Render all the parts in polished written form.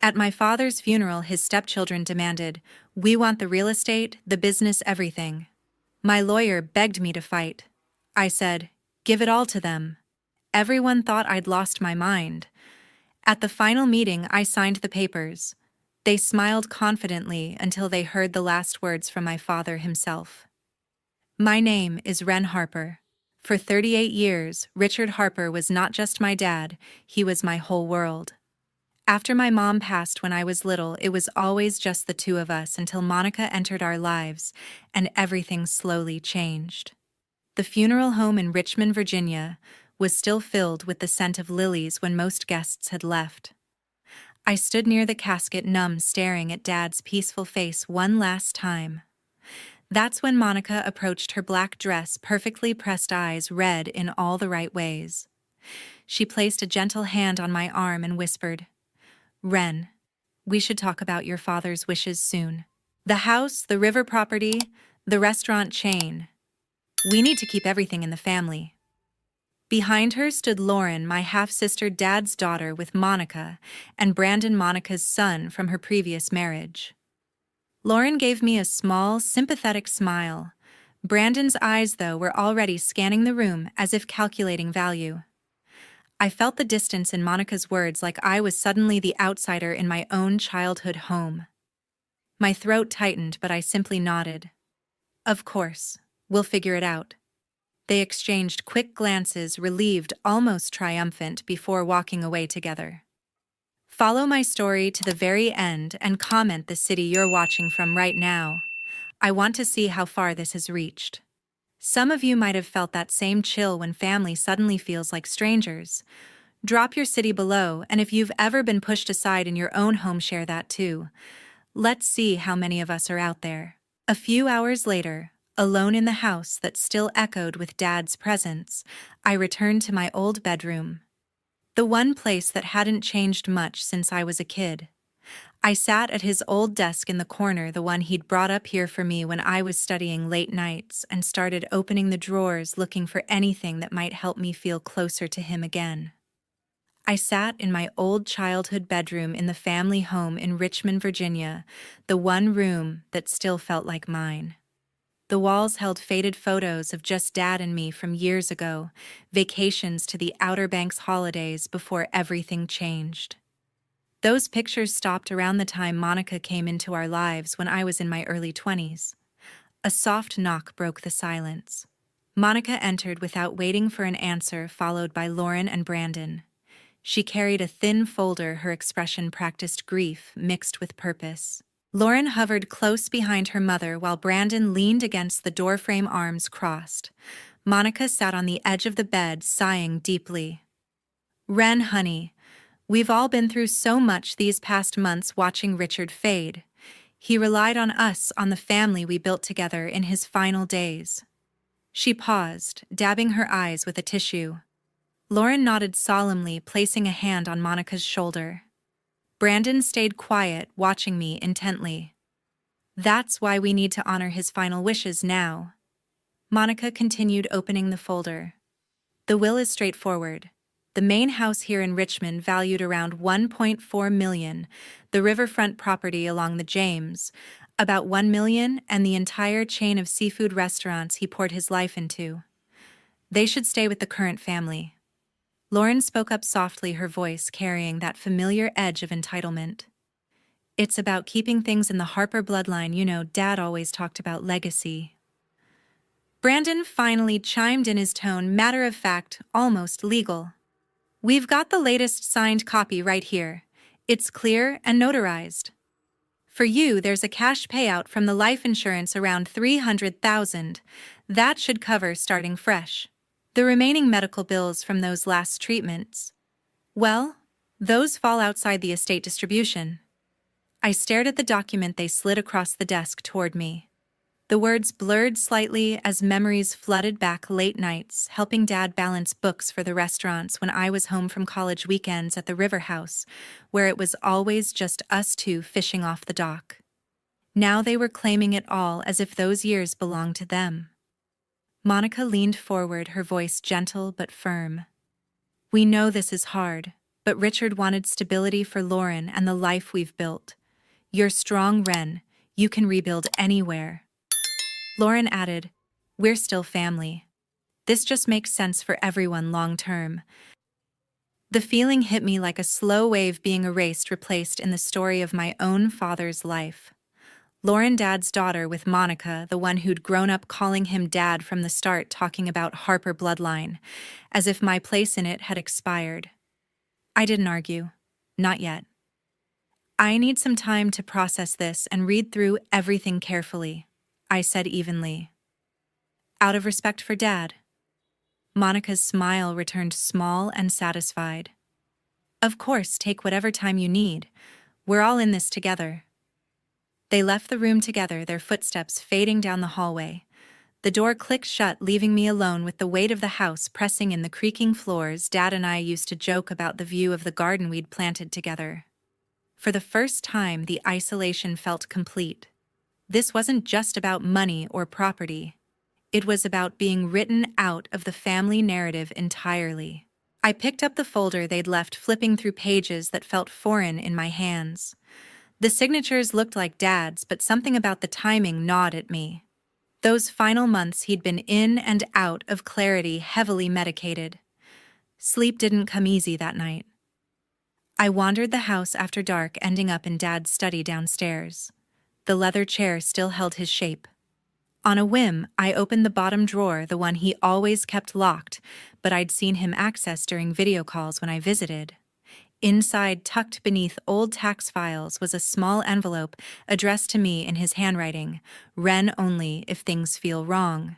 At my father's funeral, his stepchildren demanded, "We want the real estate, the business, everything." My lawyer begged me to fight. I said, "Give it all to them." Everyone thought I'd lost my mind. At the final meeting, I signed the papers. They smiled confidently until they heard the last words from my father himself. My name is Wren Harper. For 38 years, Richard Harper was not just my dad, he was my whole world. After my mom passed when I was little, it was always just the two of us until Monica entered our lives, and everything slowly changed. The funeral home in Richmond, Virginia, was still filled with the scent of lilies when most guests had left. I stood near the casket, numb, staring at Dad's peaceful face one last time. That's when Monica approached, her black dress, perfectly pressed eyes red in all the right ways. She placed a gentle hand on my arm and whispered, "Wren, we should talk about your father's wishes soon. The house, the river property, the restaurant chain. We need to keep everything in the family." Behind her stood Lauren, my half-sister, Dad's daughter, with Monica, and Brandon, Monica's son from her previous marriage. Lauren gave me a small, sympathetic smile. Brandon's eyes, though, were already scanning the room as if calculating value. I felt the distance in Monica's words, like I was suddenly the outsider in my own childhood home. My throat tightened, but I simply nodded. "Of course, we'll figure it out." They exchanged quick glances, relieved, almost triumphant, before walking away together. Follow my story to the very end and comment the city you're watching from right now. I want to see how far this has reached. Some of you might have felt that same chill when family suddenly feels like strangers. Drop your city below, and if you've ever been pushed aside in your own home, share that too. Let's see how many of us are out there. A few hours later, alone in the house that still echoed with Dad's presence, I returned to my old bedroom. The one place that hadn't changed much since I was a kid. I sat at his old desk in the corner, the one he'd brought up here for me when I was studying late nights, and started opening the drawers looking for anything that might help me feel closer to him again. I sat in my old childhood bedroom in the family home in Richmond, Virginia, the one room that still felt like mine. The walls held faded photos of just Dad and me from years ago, vacations to the Outer Banks holidays before everything changed. Those pictures stopped around the time Monica came into our lives when I was in my early 20s. A soft knock broke the silence. Monica entered without waiting for an answer, followed by Lauren and Brandon. She carried a thin folder, her expression practiced grief mixed with purpose. Lauren hovered close behind her mother while Brandon leaned against the doorframe, arms crossed. Monica sat on the edge of the bed, sighing deeply. "Wren, honey, we've all been through so much these past months watching Richard fade. He relied on us, on the family we built together in his final days." She paused, dabbing her eyes with a tissue. Lauren nodded solemnly, placing a hand on Monica's shoulder. Brandon stayed quiet, watching me intently. "That's why we need to honor his final wishes now." Monica continued, opening the folder. "The will is straightforward. The main house here in Richmond, valued around $1.4 million, the riverfront property along the James, about $1 million, and the entire chain of seafood restaurants he poured his life into. They should stay with the current family." Lauren spoke up softly, her voice carrying that familiar edge of entitlement. "It's about keeping things in the Harper bloodline. You know, Dad always talked about legacy." Brandon finally chimed in, his tone matter of fact, almost legal. "We've got the latest signed copy right here. It's clear and notarized. For you, there's a cash payout from the life insurance, around $300,000. That should cover starting fresh. The remaining medical bills from those last treatments, well, those fall outside the estate distribution." I stared at the document they slid across the desk toward me. The words blurred slightly as memories flooded back, late nights, helping Dad balance books for the restaurants when I was home from college, weekends at the river house, where it was always just us two fishing off the dock. Now they were claiming it all as if those years belonged to them. Monica leaned forward, her voice gentle but firm. "We know this is hard, But Richard wanted stability for Lauren and the life we've built. You're strong, Wren. You can rebuild anywhere. Lauren added, we're still family. This just makes sense for everyone long term. The feeling hit me like a slow wave being erased, replaced in the story of my own father's life. Lauren, Dad's daughter, with Monica, the one who'd grown up calling him Dad from the start, talking about Harper bloodline, as if my place in it had expired. I didn't argue. Not yet. I need some time to process this and read through everything carefully, I said evenly. Out of respect for Dad. Monica's smile returned small and satisfied. Of course, take whatever time you need. We're all in this together. They left the room together, their footsteps fading down the hallway. The door clicked shut, leaving me alone with the weight of the house pressing in the creaking floors. Dad and I used to joke about the view of the garden we'd planted together. For the first time, the isolation felt complete. This wasn't just about money or property. It was about being written out of the family narrative entirely. I picked up the folder they'd left, flipping through pages that felt foreign in my hands. The signatures looked like Dad's, but something about the timing gnawed at me. Those final months he'd been in and out of clarity, heavily medicated. Sleep didn't come easy that night. I wandered the house after dark, ending up in Dad's study downstairs. The leather chair still held his shape. On a whim, I opened the bottom drawer, the one he always kept locked, but I'd seen him access during video calls when I visited. Inside, tucked beneath old tax files, was a small envelope addressed to me in his handwriting, Wren only if things feel wrong.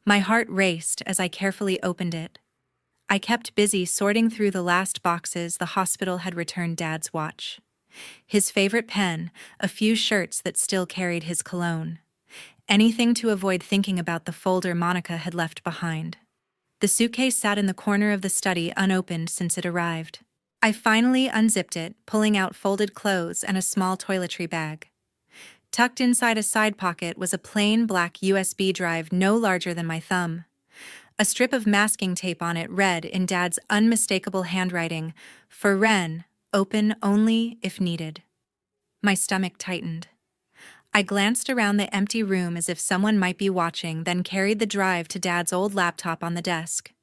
My heart raced as I carefully opened it. I kept busy sorting through the last boxes. The hospital had returned Dad's watch, his favorite pen, a few shirts that still carried his cologne. Anything to avoid thinking about the folder Monica had left behind. The suitcase sat in the corner of the study, unopened since it arrived. I finally unzipped it, pulling out folded clothes and a small toiletry bag. Tucked inside a side pocket was a plain black USB drive no larger than my thumb. A strip of masking tape on it read in Dad's unmistakable handwriting, "For Wren, open only if needed." My stomach tightened. I glanced around the empty room as if someone might be watching, then carried the drive to Dad's old laptop on the desk.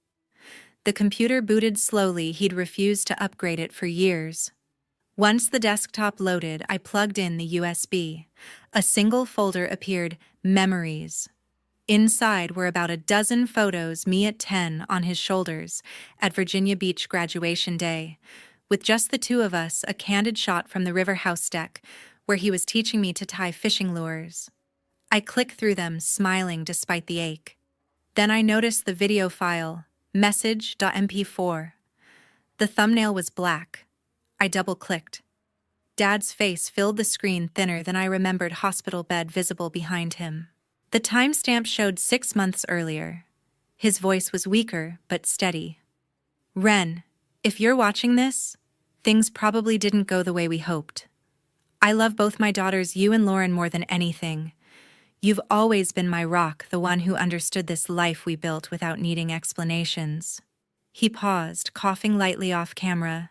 The computer booted slowly. He'd refused to upgrade it for years. Once the desktop loaded, I plugged in the USB. A single folder appeared, Memories. Inside were about a dozen photos, me at 10 on his shoulders, at Virginia Beach graduation day. With just the two of us, a candid shot from the river house deck, where he was teaching me to tie fishing lures. I clicked through them, smiling despite the ache. Then I noticed the video file, message.mp4. The thumbnail was black. I double-clicked. Dad's face filled the screen thinner than I remembered, hospital bed visible behind him. The timestamp showed 6 months earlier. His voice was weaker, but steady. Wren, if you're watching this, things probably didn't go the way we hoped. I love both my daughters, you and Lauren, more than anything. You've always been my rock, the one who understood this life we built without needing explanations. He paused, coughing lightly off camera.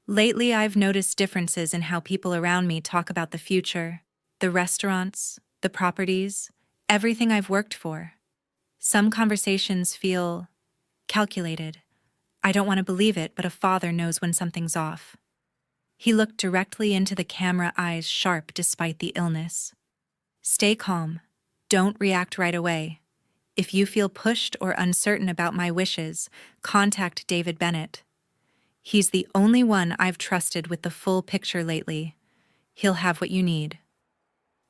Lately, I've noticed differences in how people around me talk about the future, the restaurants, the properties, everything I've worked for. Some conversations feel calculated. I don't want to believe it, but a father knows when something's off. He looked directly into the camera, eyes sharp despite the illness. Stay calm. Don't react right away. If you feel pushed or uncertain about my wishes, contact David Bennett. He's the only one I've trusted with the full picture lately. He'll have what you need.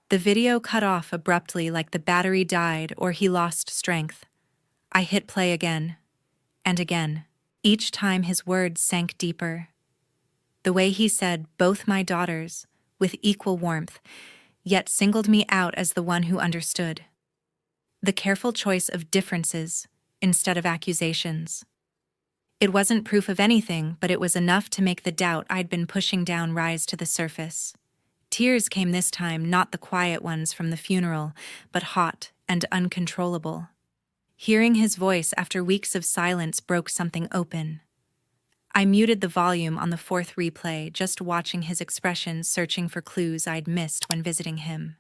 The video cut off abruptly, like the battery died or he lost strength. I hit play again and again. Each time his words sank deeper. The way he said "both my daughters" with equal warmth, yet singled me out as the one who understood. The careful choice of differences instead of accusations. It wasn't proof of anything, but it was enough to make the doubt I'd been pushing down rise to the surface. Tears came this time, not the quiet ones from the funeral, but hot and uncontrollable. Hearing his voice after weeks of silence broke something open. I muted the volume on the fourth replay, just watching his expressions, searching for clues I'd missed when visiting him.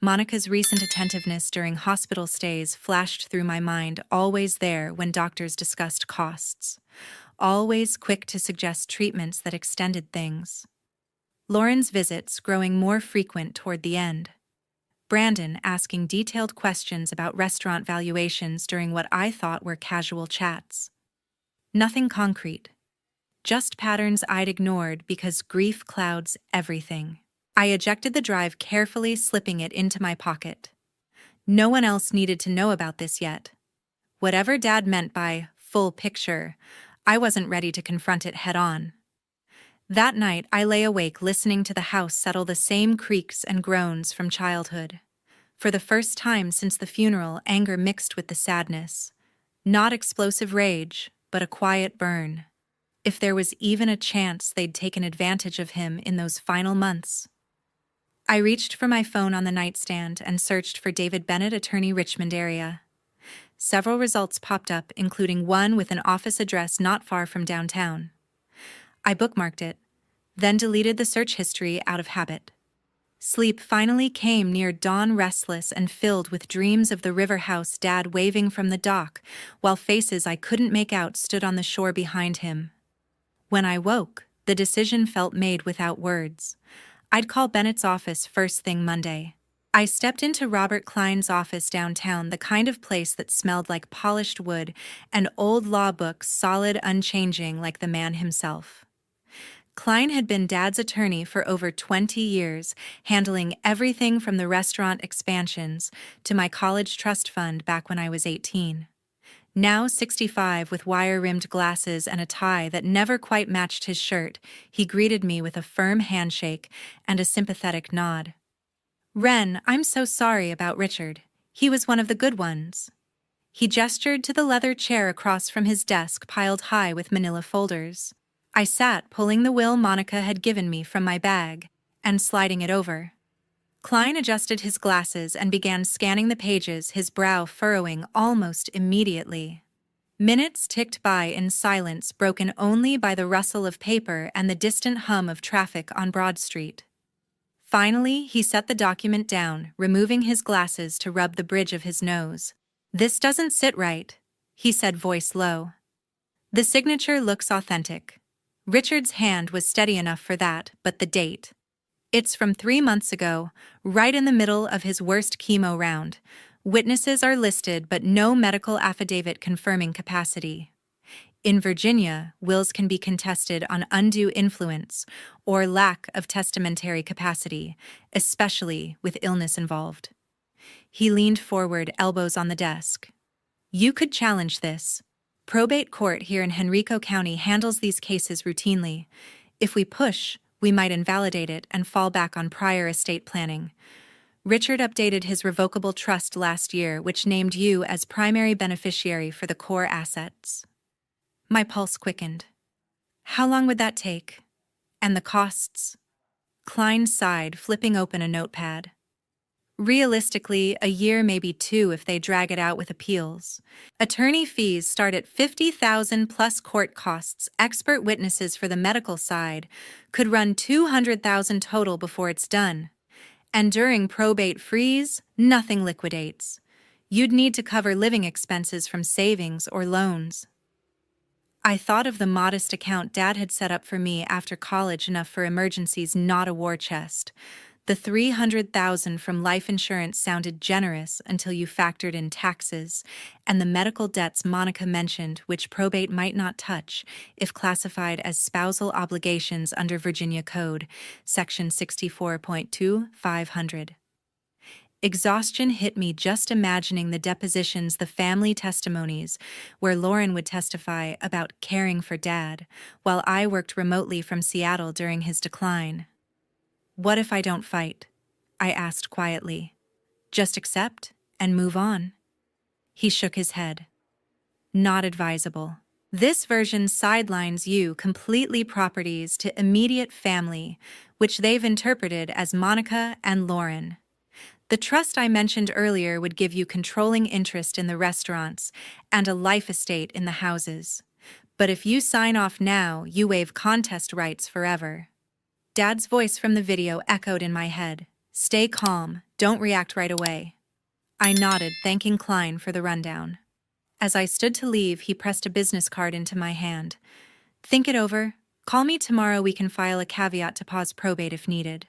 Monica's recent attentiveness during hospital stays flashed through my mind, always there when doctors discussed costs. Always quick to suggest treatments that extended things. Lauren's visits growing more frequent toward the end. Brandon asking detailed questions about restaurant valuations during what I thought were casual chats. Nothing concrete. Just patterns I'd ignored because grief clouds everything. I ejected the drive carefully, slipping it into my pocket. No one else needed to know about this yet. Whatever Dad meant by full picture, I wasn't ready to confront it head-on. That night, I lay awake listening to the house settle the same creaks and groans from childhood. For the first time since the funeral, anger mixed with the sadness. Not explosive rage, but a quiet burn. If there was even a chance they'd taken advantage of him in those final months. I reached for my phone on the nightstand and searched for David Bennett, attorney, Richmond area. Several results popped up, including one with an office address not far from downtown. I bookmarked it, then deleted the search history out of habit. Sleep finally came near dawn, restless and filled with dreams of the river house, Dad waving from the dock, while faces I couldn't make out stood on the shore behind him. When I woke, the decision felt made without words. I'd call Bennett's office first thing Monday. I stepped into Robert Klein's office downtown, the kind of place that smelled like polished wood and old law books, solid, unchanging, like the man himself. Klein had been Dad's attorney for over 20 years, handling everything from the restaurant expansions to my college trust fund back when I was 18. Now 65, with wire-rimmed glasses and a tie that never quite matched his shirt, he greeted me with a firm handshake and a sympathetic nod. "Wren, I'm so sorry about Richard. He was one of the good ones." He gestured to the leather chair across from his desk, piled high with manila folders. I sat, pulling the will Monica had given me from my bag and sliding it over. Klein adjusted his glasses and began scanning the pages, his brow furrowing almost immediately. Minutes ticked by in silence, broken only by the rustle of paper and the distant hum of traffic on Broad Street. Finally, he set the document down, removing his glasses to rub the bridge of his nose. "This doesn't sit right," he said, voice low. "The signature looks authentic." Richard's hand was steady enough for that, but the date. "It's from 3 months ago, right in the middle of his worst chemo round. Witnesses are listed, but no medical affidavit confirming capacity. In Virginia, wills can be contested on undue influence or lack of testamentary capacity, especially with illness involved." He leaned forward, elbows on the desk. "You could challenge this. Probate court here in Henrico County handles these cases routinely. If we push, we might invalidate it and fall back on prior estate planning. Richard updated his revocable trust last year, which named you as primary beneficiary for the core assets." My pulse quickened. "How long would that take? And the costs?" Klein sighed, flipping open a notepad. "Realistically, a year, maybe 2 if they drag it out with appeals. Attorney fees start at $50,000 plus court costs. Expert witnesses for the medical side could run $200,000 total before it's done. And during probate freeze, nothing liquidates. You'd need to cover living expenses from savings or loans." I thought of the modest account Dad had set up for me after college, enough for emergencies, not a war chest. The $300,000 from life insurance sounded generous until you factored in taxes and the medical debts Monica mentioned, which probate might not touch if classified as spousal obligations under Virginia Code, Section 64.2500. Exhaustion hit me just imagining the depositions, the family testimonies, where Lauren would testify about caring for Dad, while I worked remotely from Seattle during his decline. "What if I don't fight?" I asked quietly. "Just accept and move on?" He shook his head. "Not advisable. This version sidelines you completely properties to immediate family, which they've interpreted as Monica and Lauren. The trust I mentioned earlier would give you controlling interest in the restaurants and a life estate in the houses. But if you sign off now, you waive contest rights forever. Dad's voice from the video echoed in my head. Stay calm, don't react right away. I nodded, thanking Klein for the rundown. As I stood to leave, he pressed a business card into my hand. Think it over. Call me tomorrow, we can file a caveat to pause probate if needed.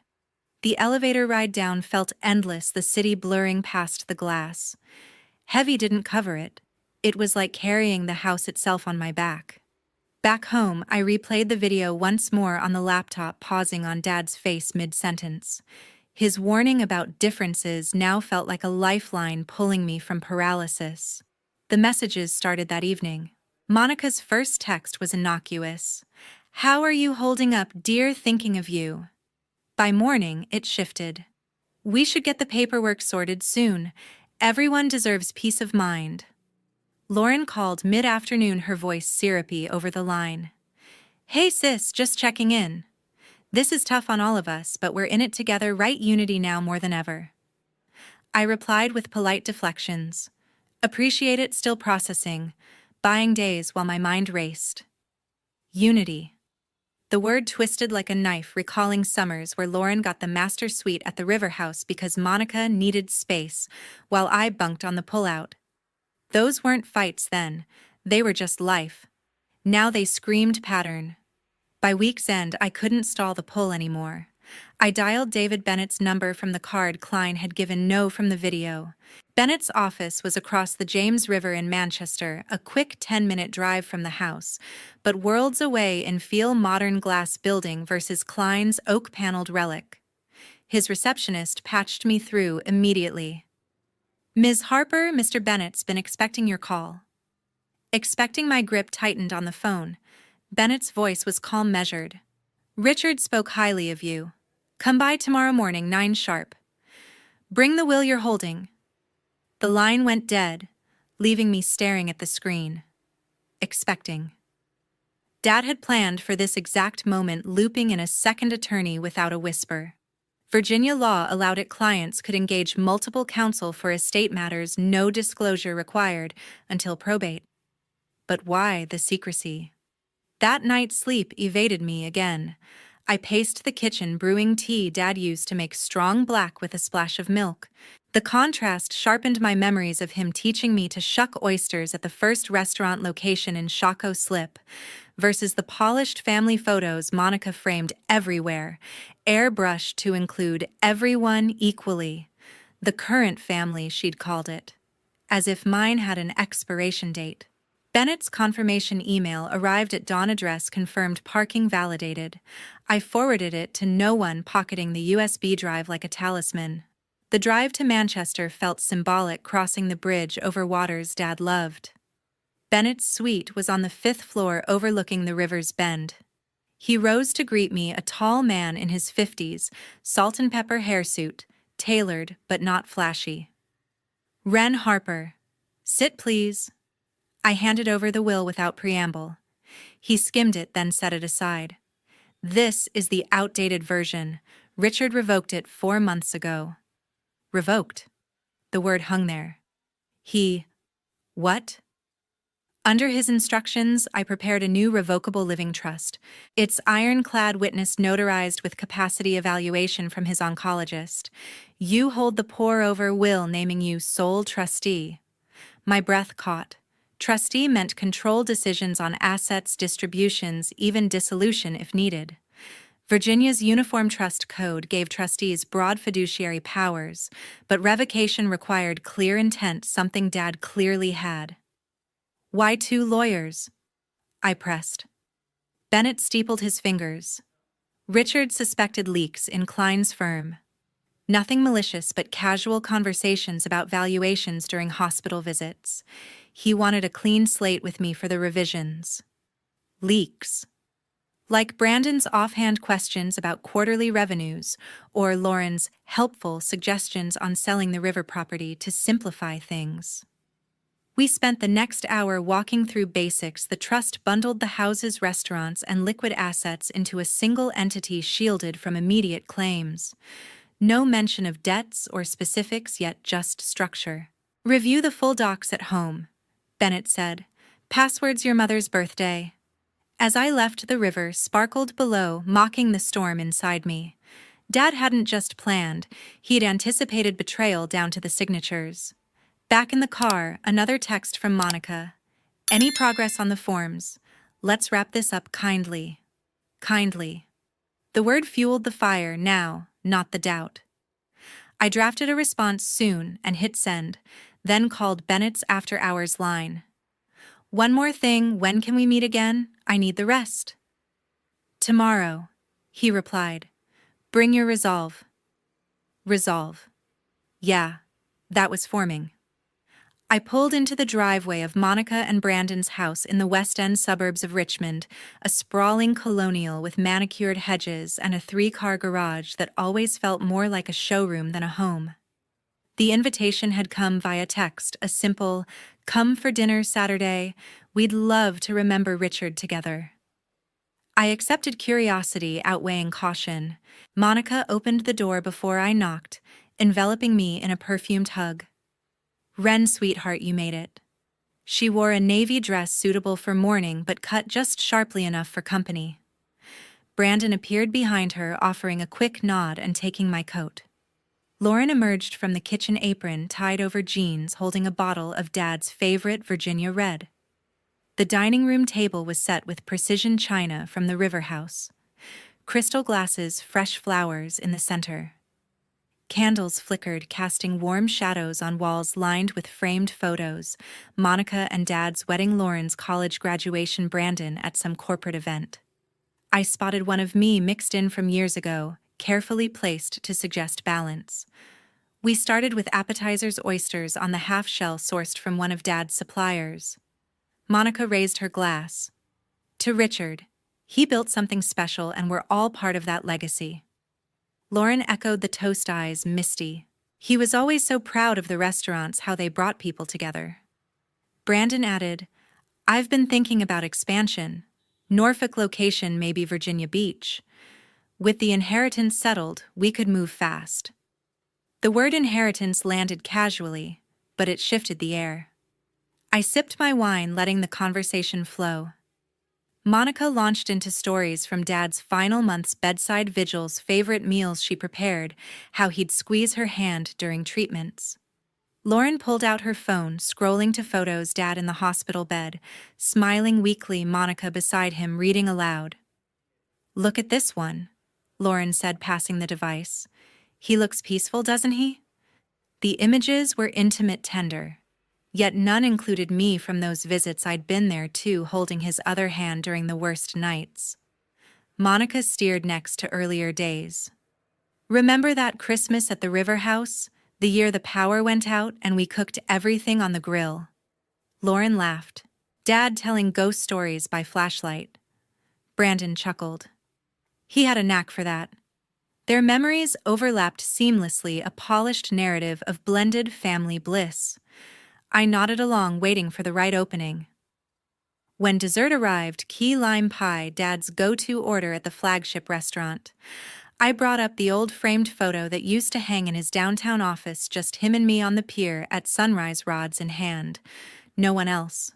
The elevator ride down felt endless, the city blurring past the glass. Heavy didn't cover it. It was like carrying the house itself on my back. Back home, I replayed the video once more on the laptop, pausing on Dad's face mid-sentence. His warning about differences now felt like a lifeline pulling me from paralysis. The messages started that evening. Monica's first text was innocuous. How are you holding up, dear? Thinking of you. By morning, it shifted. We should get the paperwork sorted soon. Everyone deserves peace of mind. Lauren called mid-afternoon, her voice syrupy over the line. Hey sis, just checking in. This is tough on all of us, but we're in it together, right? Unity now more than ever. I replied with polite deflections. Appreciate it, still processing, buying days while my mind raced. Unity. The word twisted like a knife, recalling summers where Lauren got the master suite at the River House because Monica needed space, while I bunked on the pullout. Those weren't fights then, they were just life. Now they screamed pattern. By week's end, I couldn't stall the pull anymore. I dialed David Bennett's number from the card Klein had given, no from the video. Bennett's office was across the James River in Manchester, a quick 10-minute drive from the house, but worlds away in feel modern glass building versus Klein's oak-paneled relic. His receptionist patched me through immediately. Ms. Harper, Mr. Bennett's been expecting your call. Expecting, my grip tightened on the phone. Bennett's voice was calm, measured. Richard spoke highly of you. Come by tomorrow morning, 9 sharp. Bring the will you're holding. The line went dead, leaving me staring at the screen. Expecting. Dad had planned for this exact moment, looping in a second attorney without a whisper. Virginia law allowed it clients could engage multiple counsel for estate matters, no disclosure required until probate. But why the secrecy? That night's sleep evaded me again. I paced the kitchen, brewing tea Dad used to make strong black with a splash of milk. The contrast sharpened my memories of him teaching me to shuck oysters at the first restaurant location in Shako Slip, versus the polished family photos Monica framed everywhere, airbrushed to include everyone equally. The current family, she'd called it. As if mine had an expiration date. Bennett's confirmation email arrived at dawn, address confirmed, parking validated. I forwarded it to no one, pocketing the USB drive like a talisman. The drive to Manchester felt symbolic, crossing the bridge over waters Dad loved. Bennett's suite was on the 5th floor overlooking the river's bend. He rose to greet me, a tall man in his 50s, salt and pepper hairsuit, tailored but not flashy. Wren Harper. Sit, please. I handed over the will without preamble. He skimmed it, then set it aside. This is the outdated version. Richard revoked it 4 months ago. Revoked. The word hung there. What? Under his instructions, I prepared a new revocable living trust, its ironclad witness notarized with capacity evaluation from his oncologist. You hold the pour-over will naming you sole trustee. My breath caught. Trustee meant control decisions on assets, distributions, even dissolution if needed. Virginia's Uniform Trust Code gave trustees broad fiduciary powers, but revocation required clear intent, something Dad clearly had. Why 2 lawyers? I pressed. Bennett steepled his fingers. Richard suspected leaks in Klein's firm. Nothing malicious, but casual conversations about valuations during hospital visits. He wanted a clean slate with me for the revisions. Leaks. Like Brandon's offhand questions about quarterly revenues, or Lauren's helpful suggestions on selling the river property to simplify things. We spent the next hour walking through basics. The trust bundled the house's restaurants and liquid assets into a single entity shielded from immediate claims. No mention of debts or specifics, yet just structure. Review the full docs at home, Bennett said. Password's your mother's birthday. As I left, the river sparkled below, mocking the storm inside me. Dad hadn't just planned, he'd anticipated betrayal down to the signatures. Back in the car, another text from Monica. Any progress on the forms? Let's wrap this up kindly. Kindly. The word fueled the fire now, not the doubt. I drafted a response soon and hit send, then called Bennett's after-hours line. One more thing, when can we meet again? I need the rest. Tomorrow, he replied. Bring your resolve. Resolve. Yeah, that was forming. I pulled into the driveway of Monica and Brandon's house in the West End suburbs of Richmond, a sprawling colonial with manicured hedges and a 3-car garage that always felt more like a showroom than a home. The invitation had come via text, a simple, "Come for dinner Saturday, we'd love to remember Richard together." I accepted curiosity outweighing caution. Monica opened the door before I knocked, enveloping me in a perfumed hug. "Wren, sweetheart, you made it." She wore a navy dress suitable for morning but cut just sharply enough for company. Brandon appeared behind her, offering a quick nod and taking my coat. Lauren emerged from the kitchen apron tied over jeans, holding a bottle of Dad's favorite Virginia Red. The dining room table was set with precision china from the River House. Crystal glasses, fresh flowers in the center. Candles flickered, casting warm shadows on walls lined with framed photos, Monica and Dad's wedding, Lauren's college graduation, Brandon at some corporate event. I spotted one of me mixed in from years ago, carefully placed to suggest balance. We started with appetizers, oysters on the half-shell sourced from one of Dad's suppliers. Monica raised her glass. To Richard. He built something special and we're all part of that legacy. Lauren echoed, the toast eyes misty. He was always so proud of the restaurants, how they brought people together. Brandon added, I've been thinking about expansion. Norfolk location, maybe Virginia Beach. With the inheritance settled, we could move fast. The word inheritance landed casually, but it shifted the air. I sipped my wine, letting the conversation flow. Monica launched into stories from Dad's final month's bedside vigils, favorite meals she prepared, how he'd squeeze her hand during treatments. Lauren pulled out her phone, scrolling to photos, Dad in the hospital bed, smiling weakly, Monica beside him reading aloud. Look at this one, Lauren said, passing the device. He looks peaceful, doesn't he? The images were intimate, tender. Yet none included me from those visits. I'd been there too, holding his other hand during the worst nights. Monica steered next to earlier days. Remember that Christmas at the River House, the year the power went out and we cooked everything on the grill? Lauren laughed. Dad telling ghost stories by flashlight. Brandon chuckled. He had a knack for that. Their memories overlapped seamlessly, a polished narrative of blended family bliss. I nodded along, waiting for the right opening. When dessert arrived, key lime pie, Dad's go-to order at the flagship restaurant. I brought up the old framed photo that used to hang in his downtown office, just him and me on the pier at sunrise, rods in hand. No one else.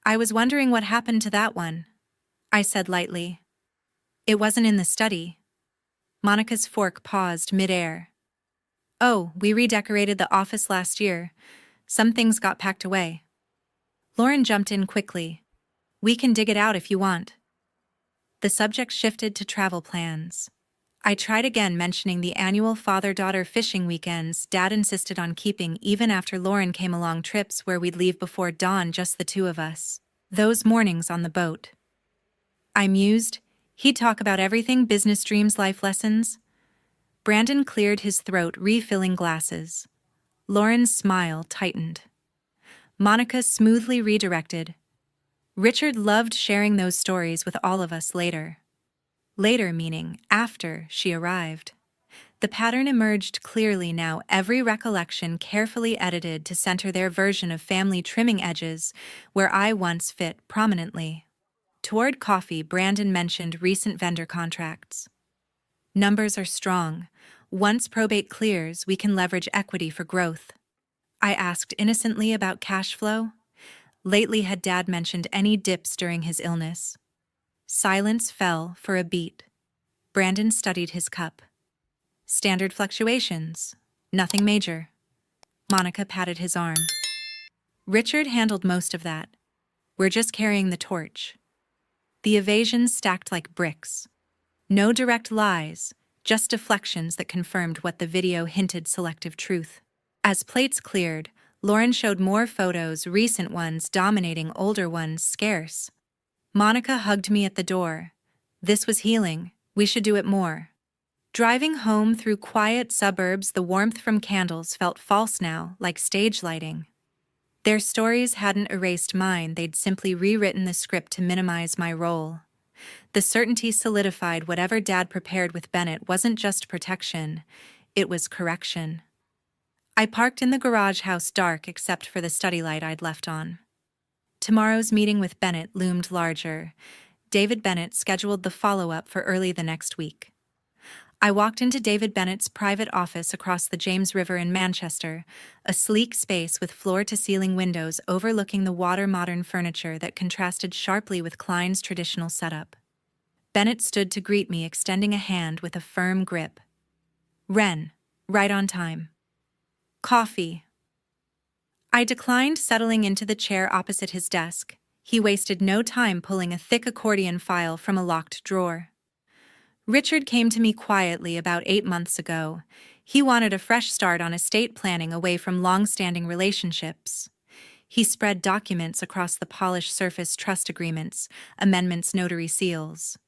I was wondering what happened to that one, I said lightly. It wasn't in the study. Monica's fork paused mid-air. Oh, we redecorated the office last year. Some things got packed away. Lauren jumped in quickly. We can dig it out if you want. The subject shifted to travel plans. I tried again, mentioning the annual father-daughter fishing weekends Dad insisted on keeping even after Lauren came along, trips where we'd leave before dawn, just the two of us. Those mornings on the boat. I mused. He'd talk about everything, business, dreams, life lessons. Brandon cleared his throat, refilling glasses. Lauren's smile tightened. Monica smoothly redirected. Richard loved sharing those stories with all of us later. Later meaning after she arrived. The pattern emerged clearly now, every recollection carefully edited to center their version of family, trimming edges where I once fit prominently. Toward coffee, Brandon mentioned recent vendor contracts. Numbers are strong. Once probate clears, we can leverage equity for growth. I asked innocently about cash flow. Lately, had Dad mentioned any dips during his illness? Silence fell for a beat. Brandon studied his cup. Standard fluctuations. Nothing major. Monica patted his arm. Richard handled most of that. We're just carrying the torch. The evasions stacked like bricks. No direct lies, just deflections that confirmed what the video hinted: selective truth. As plates cleared, Lauren showed more photos, recent ones dominating, older ones scarce. Monica hugged me at the door. This was healing. We should do it more. Driving home through quiet suburbs, the warmth from candles felt false now, like stage lighting. Their stories hadn't erased mine, they'd simply rewritten the script to minimize my role. The certainty solidified whatever Dad prepared with Bennett wasn't just protection, it was correction. I parked in the garage house, dark except for the study light I'd left on. Tomorrow's meeting with Bennett loomed larger. David Bennett scheduled the follow-up for early the next week. I walked into David Bennett's private office across the James River in Manchester, a sleek space with floor-to-ceiling windows overlooking the water, modern furniture that contrasted sharply with Klein's traditional setup. Bennett stood to greet me, extending a hand with a firm grip. "Wren, right on time." "Coffee." I declined, settling into the chair opposite his desk. He wasted no time pulling a thick accordion file from a locked drawer. Richard came to me quietly about 8 months ago. He wanted a fresh start on estate planning, away from long-standing relationships. He spread documents across the polished surface: trust agreements, amendments, notary seals.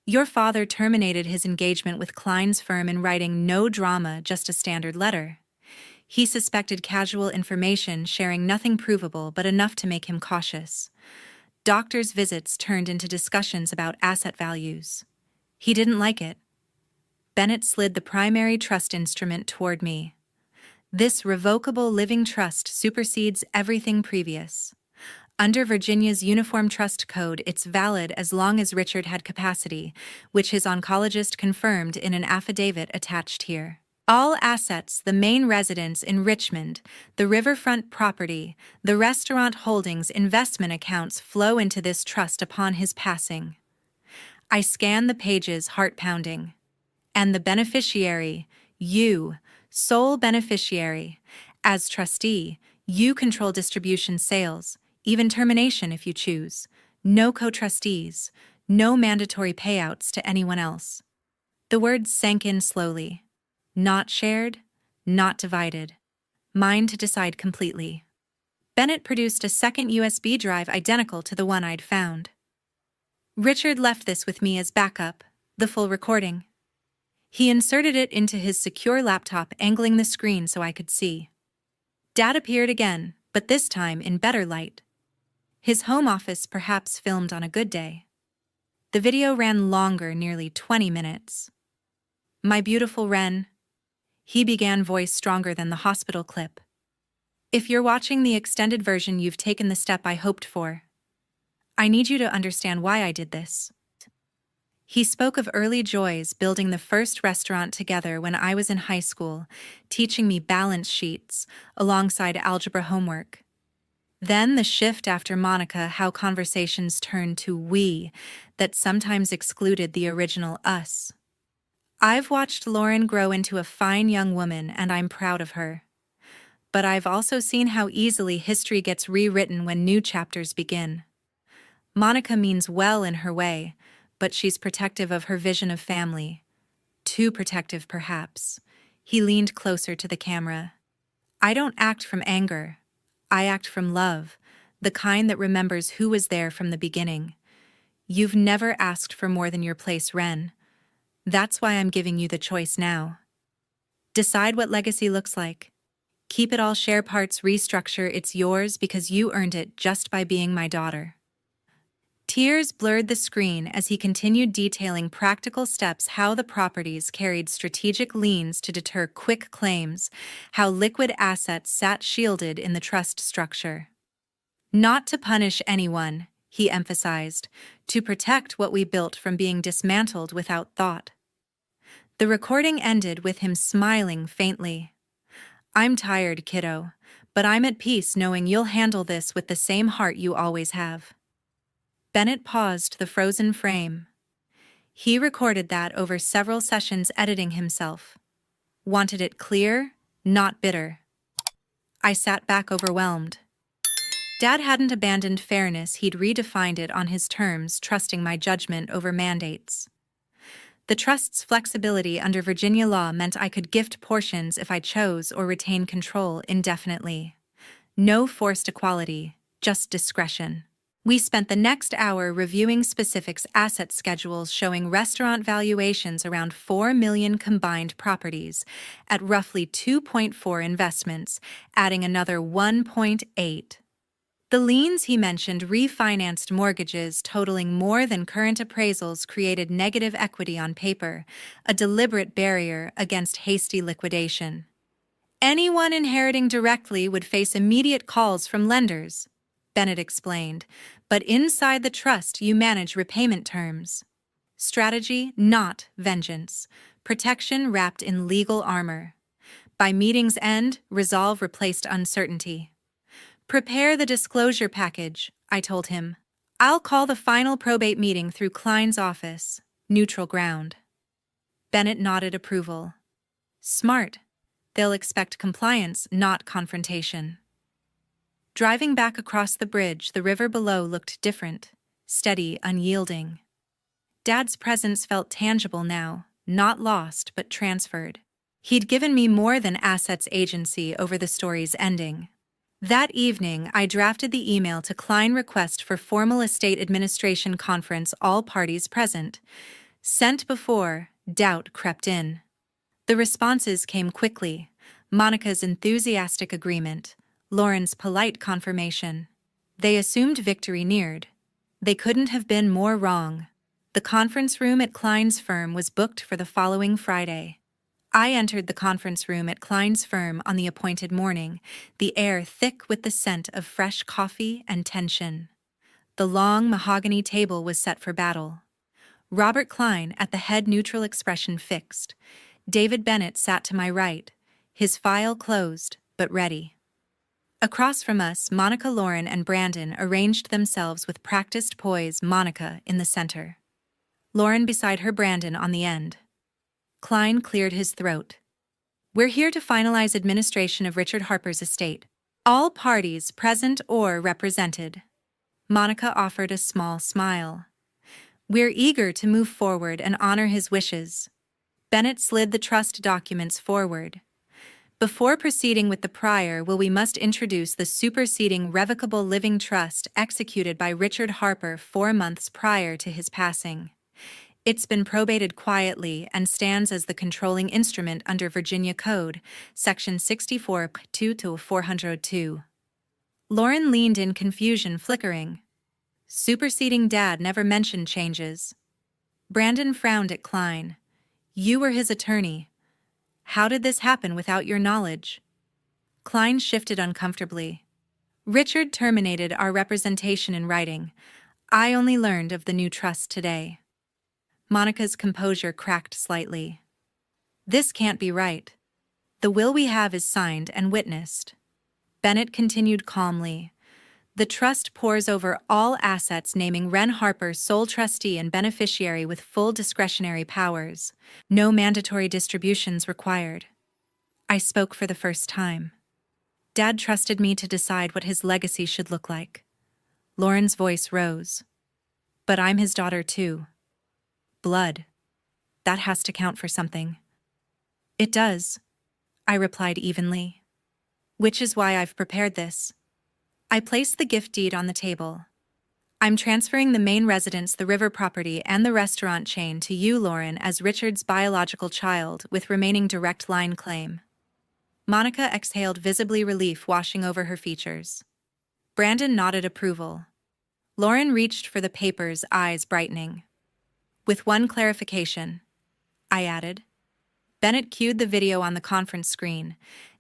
Your father terminated his engagement with Klein's firm in writing, no drama, just a standard letter. He suspected casual information sharing, nothing provable but enough to make him cautious. Doctor's visits turned into discussions about asset values. He didn't like it. Bennett slid the primary trust instrument toward me. This revocable living trust supersedes everything previous. Under Virginia's Uniform Trust Code, it's valid as long as Richard had capacity, which his oncologist confirmed in an affidavit attached here. All assets, the main residence in Richmond, the riverfront property, the restaurant holdings, investment accounts flow into this trust upon his passing. I scanned the pages, heart pounding. And the beneficiary, you, sole beneficiary. As trustee, you control distribution, sales, even termination if you choose. No co-trustees, no mandatory payouts to anyone else. The words sank in slowly. Not shared, not divided. Mine to decide completely. Bennett produced a second USB drive identical to the one I'd found. Richard left this with me as backup, the full recording. He inserted it into his secure laptop, angling the screen so I could see. Dad appeared again, but this time in better light. His home office perhaps filmed on a good day. The video ran longer, nearly 20 minutes. "My beautiful Wren," he began, voice stronger than the hospital clip. "If you're watching the extended version, you've taken the step I hoped for. I need you to understand why I did this." He spoke of early joys, building the first restaurant together when I was in high school, teaching me balance sheets alongside algebra homework. Then the shift after Monica, how conversations turned to we that sometimes excluded the original us. I've watched Lauren grow into a fine young woman, and I'm proud of her. But I've also seen how easily history gets rewritten when new chapters begin. Monica means well in her way, but she's protective of her vision of family. Too protective, perhaps. He leaned closer to the camera. I don't act from anger. I act from love, the kind that remembers who was there from the beginning. You've never asked for more than your place, Wren. That's why I'm giving you the choice now. Decide what legacy looks like. Keep it all, share parts, restructure. It's yours because you earned it just by being my daughter. Tears blurred the screen as he continued detailing practical steps: how the properties carried strategic liens to deter quick claims, how liquid assets sat shielded in the trust structure. Not to punish anyone, he emphasized, to protect what we built from being dismantled without thought. The recording ended with him smiling faintly. "I'm tired, kiddo, but I'm at peace knowing you'll handle this with the same heart you always have." Bennett paused the frozen frame. He recorded that over several sessions editing himself. Wanted it clear, not bitter. I sat back overwhelmed. Dad hadn't abandoned fairness, he'd redefined it on his terms, trusting my judgment over mandates. The trust's flexibility under Virginia law meant I could gift portions if I chose or retain control indefinitely. No forced equality, just discretion. We spent the next hour reviewing specifics asset schedules showing restaurant valuations around 4 million combined properties at roughly 2.4 investments, adding another 1.8. The liens he mentioned refinanced mortgages totaling more than current appraisals created negative equity on paper, a deliberate barrier against hasty liquidation. Anyone inheriting directly would face immediate calls from lenders, Bennett explained, but inside the trust you manage repayment terms. Strategy, not vengeance. Protection wrapped in legal armor. By meeting's end, resolve replaced uncertainty. Prepare the disclosure package, I told him. I'll call the final probate meeting through Klein's office. Neutral ground. Bennett nodded approval. Smart. They'll expect compliance, not confrontation. Driving back across the bridge, the river below looked different, steady, unyielding. Dad's presence felt tangible now, not lost but transferred. He'd given me more than assets agency over the story's ending. That evening, I drafted the email to Klein request for formal estate administration conference, all parties present. Sent before, doubt crept in. The responses came quickly. Monica's enthusiastic agreement, Lauren's polite confirmation. They assumed victory neared. They couldn't have been more wrong. The conference room at Klein's firm was booked for the following Friday. I entered the conference room at Klein's firm on the appointed morning, the air thick with the scent of fresh coffee and tension. The long mahogany table was set for battle. Robert Klein at the head, neutral expression fixed. David Bennett sat to my right, his file closed, but ready. Across from us, Monica, Lauren, and Brandon arranged themselves with practiced poise, Monica in the center. Lauren beside her, Brandon on the end. Klein cleared his throat. We're here to finalize administration of Richard Harper's estate. All parties present or represented. Monica offered a small smile. We're eager to move forward and honor his wishes. Bennett slid the trust documents forward. Before proceeding with the prior will, we must introduce the superseding revocable living trust executed by Richard Harper 4 months prior to his passing. It's been probated quietly and stands as the controlling instrument under Virginia Code, Section 64.2-402. Lauren leaned in, confusion flickering. Superseding Dad never mentioned changes. Brandon frowned at Klein. You were his attorney. How did this happen without your knowledge? Klein shifted uncomfortably. Richard terminated our representation in writing. I only learned of the new trust today. Monica's composure cracked slightly. This can't be right. The will we have is signed and witnessed. Bennett continued calmly. The trust pours over all assets, naming Wren Harper sole trustee and beneficiary with full discretionary powers. No mandatory distributions required. I spoke for the first time. Dad trusted me to decide what his legacy should look like. Lauren's voice rose. But I'm his daughter too. Blood. That has to count for something. It does, I replied evenly. Which is why I've prepared this. I placed the gift deed on the table. I'm transferring the main residence, the river property, and the restaurant chain to you, Lauren, as Richard's biological child, with remaining direct line claim. Monica exhaled, visibly relief washing over her features. Brandon nodded approval. Lauren reached for the papers, eyes brightening. With one clarification, I added. Bennett cued the video on the conference screen.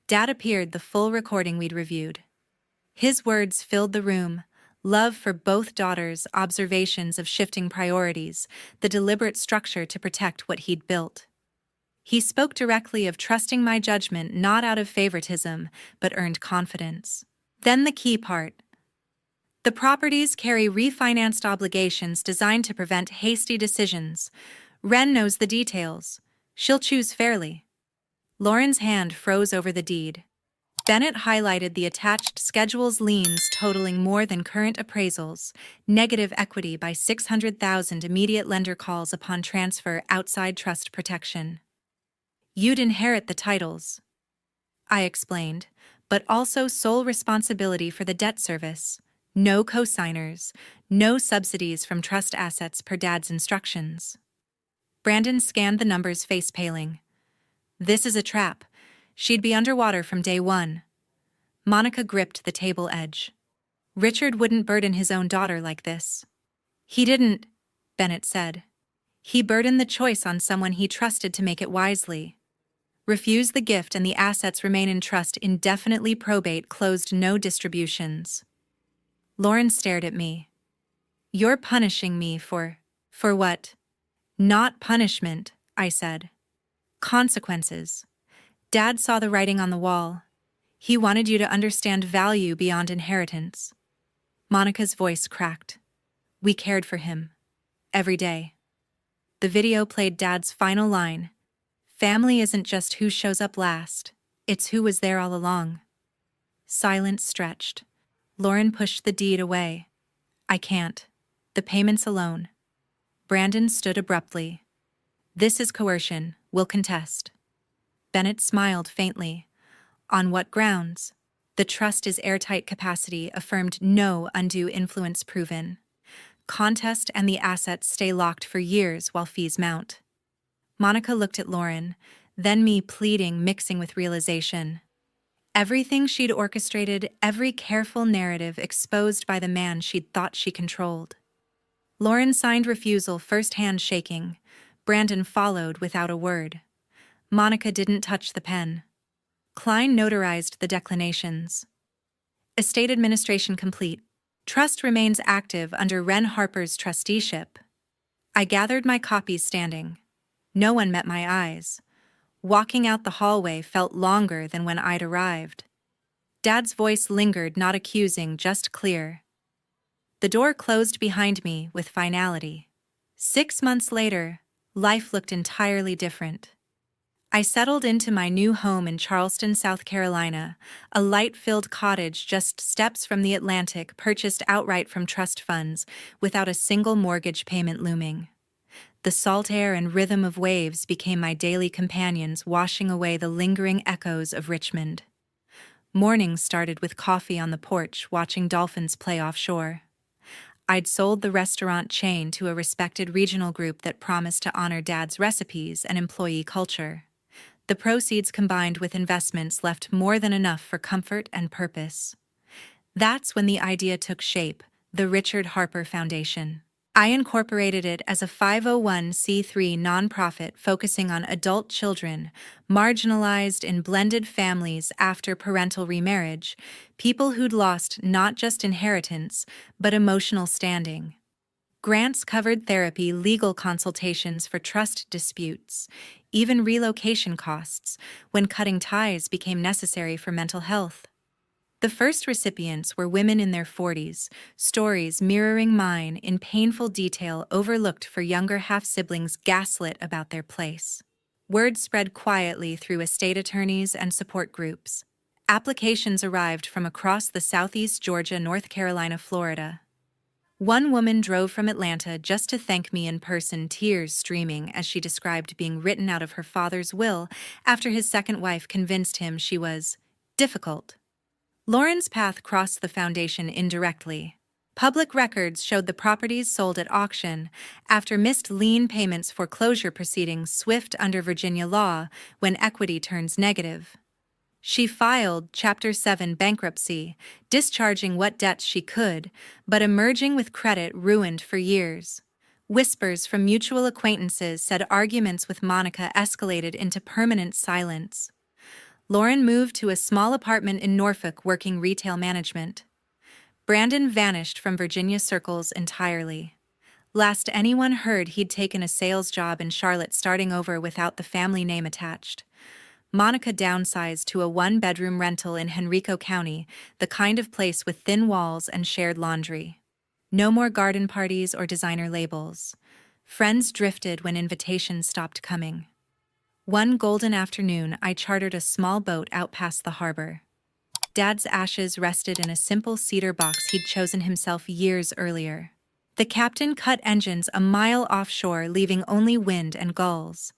Dad appeared, the full recording we'd reviewed. His words filled the room. Love for both daughters, observations of shifting priorities, the deliberate structure to protect what he'd built. He spoke directly of trusting my judgment, not out of favoritism, but earned confidence. Then the key part. The properties carry refinanced obligations designed to prevent hasty decisions. Wren knows the details. She'll choose fairly. Lauren's hand froze over the deed. Bennett highlighted the attached schedule's liens totaling more than current appraisals, negative equity by $600,000, immediate lender calls upon transfer outside trust protection. You'd inherit the titles, I explained, but also sole responsibility for the debt service. No co-signers, no subsidies from trust assets per Dad's instructions. Brandon scanned the numbers, face paling. This is a trap. She'd be underwater from day one. Monica gripped the table edge. Richard wouldn't burden his own daughter like this. He didn't, Bennett said. He burdened the choice on someone he trusted to make it wisely. Refuse the gift and the assets remain in trust indefinitely. Probate closed, no distributions. Lauren stared at me. You're punishing me for what? Not punishment, I said. Consequences. Dad saw the writing on the wall. He wanted you to understand value beyond inheritance. Monica's voice cracked. We cared for him. Every day. The video played Dad's final line. Family isn't just who shows up last. It's who was there all along. Silence stretched. Lauren pushed the deed away. I can't. The payments alone. Brandon stood abruptly. This is coercion. We'll contest. Bennett smiled faintly. On what grounds? The trust is airtight. Capacity affirmed. No undue influence proven. Contest and the assets stay locked for years while fees mount. Monica looked at Lauren, then me, pleading, mixing with realization. Everything she'd orchestrated, every careful narrative exposed by the man she'd thought she controlled. Lauren signed refusal, first hand shaking. Brandon followed without a word. Monica didn't touch the pen. Klein notarized the declinations. Estate administration complete. Trust remains active under Wren Harper's trusteeship. I gathered my copies standing. No one met my eyes. Walking out the hallway felt longer than when I'd arrived. Dad's voice lingered, not accusing, just clear. The door closed behind me with finality. 6 months later, life looked entirely different. I settled into my new home in Charleston, South Carolina, a light-filled cottage just steps from the Atlantic, purchased outright from trust funds, without a single mortgage payment looming. The salt air and rhythm of waves became my daily companions, washing away the lingering echoes of Richmond. Mornings started with coffee on the porch, watching dolphins play offshore. I'd sold the restaurant chain to a respected regional group that promised to honor Dad's recipes and employee culture. The proceeds combined with investments left more than enough for comfort and purpose. That's when the idea took shape, the Richard Harper Foundation. I incorporated it as a 501c3 nonprofit focusing on adult children, marginalized in blended families after parental remarriage, people who'd lost not just inheritance, but emotional standing. Grants covered therapy, legal consultations for trust disputes, even relocation costs when cutting ties became necessary for mental health. The first recipients were women in their 40s, stories mirroring mine in painful detail, overlooked for younger half-siblings, gaslit about their place. Word spread quietly through estate attorneys and support groups. Applications arrived from across the Southeast, Georgia, North Carolina, Florida. One woman drove from Atlanta just to thank me in person, tears streaming as she described being written out of her father's will after his second wife convinced him she was difficult. Lauren's path crossed the foundation indirectly. Public records showed the properties sold at auction after missed lien payments, foreclosure proceedings swift under Virginia law when equity turns negative. She filed Chapter 7 bankruptcy, discharging what debts she could, but emerging with credit ruined for years. Whispers from mutual acquaintances said arguments with Monica escalated into permanent silence. Lauren moved to a small apartment in Norfolk working retail management. Brandon vanished from Virginia circles entirely. Last anyone heard, he'd taken a sales job in Charlotte, starting over without the family name attached. Monica downsized to a one-bedroom rental in Henrico County, the kind of place with thin walls and shared laundry. No more garden parties or designer labels. Friends drifted when invitations stopped coming. One golden afternoon, I chartered a small boat out past the harbor. Dad's ashes rested in a simple cedar box he'd chosen himself years earlier. The captain cut engines a mile offshore, leaving only wind and gulls.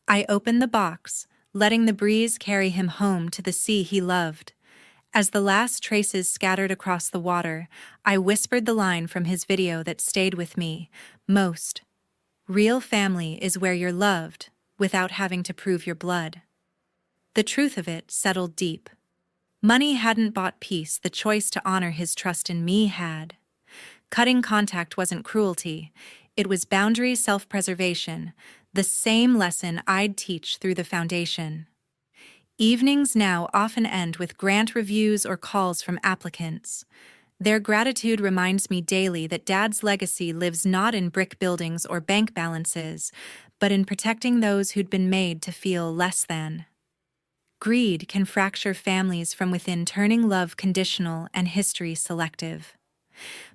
I opened the box, letting the breeze carry him home to the sea he loved. As the last traces scattered across the water, I whispered the line from his video that stayed with me most. Real family is where you're loved, without having to prove your blood. The truth of it settled deep. Money hadn't bought peace, the choice to honor his trust in me had. Cutting contact wasn't cruelty, it was boundary self-preservation, the same lesson I'd teach through the foundation. Evenings now often end with grant reviews or calls from applicants. Their gratitude reminds me daily that Dad's legacy lives not in brick buildings or bank balances, but in protecting those who'd been made to feel less than. Greed can fracture families from within, turning love conditional and history selective.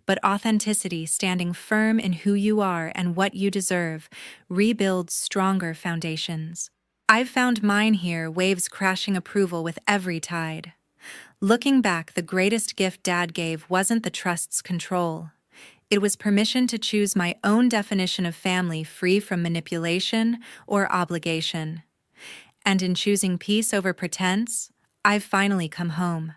But authenticity, standing firm in who you are and what you deserve, rebuilds stronger foundations. I've found mine here, waves crashing approval with every tide. Looking back, the greatest gift Dad gave wasn't the trust's control. It was permission to choose my own definition of family, free from manipulation or obligation. And in choosing peace over pretense, I've finally come home.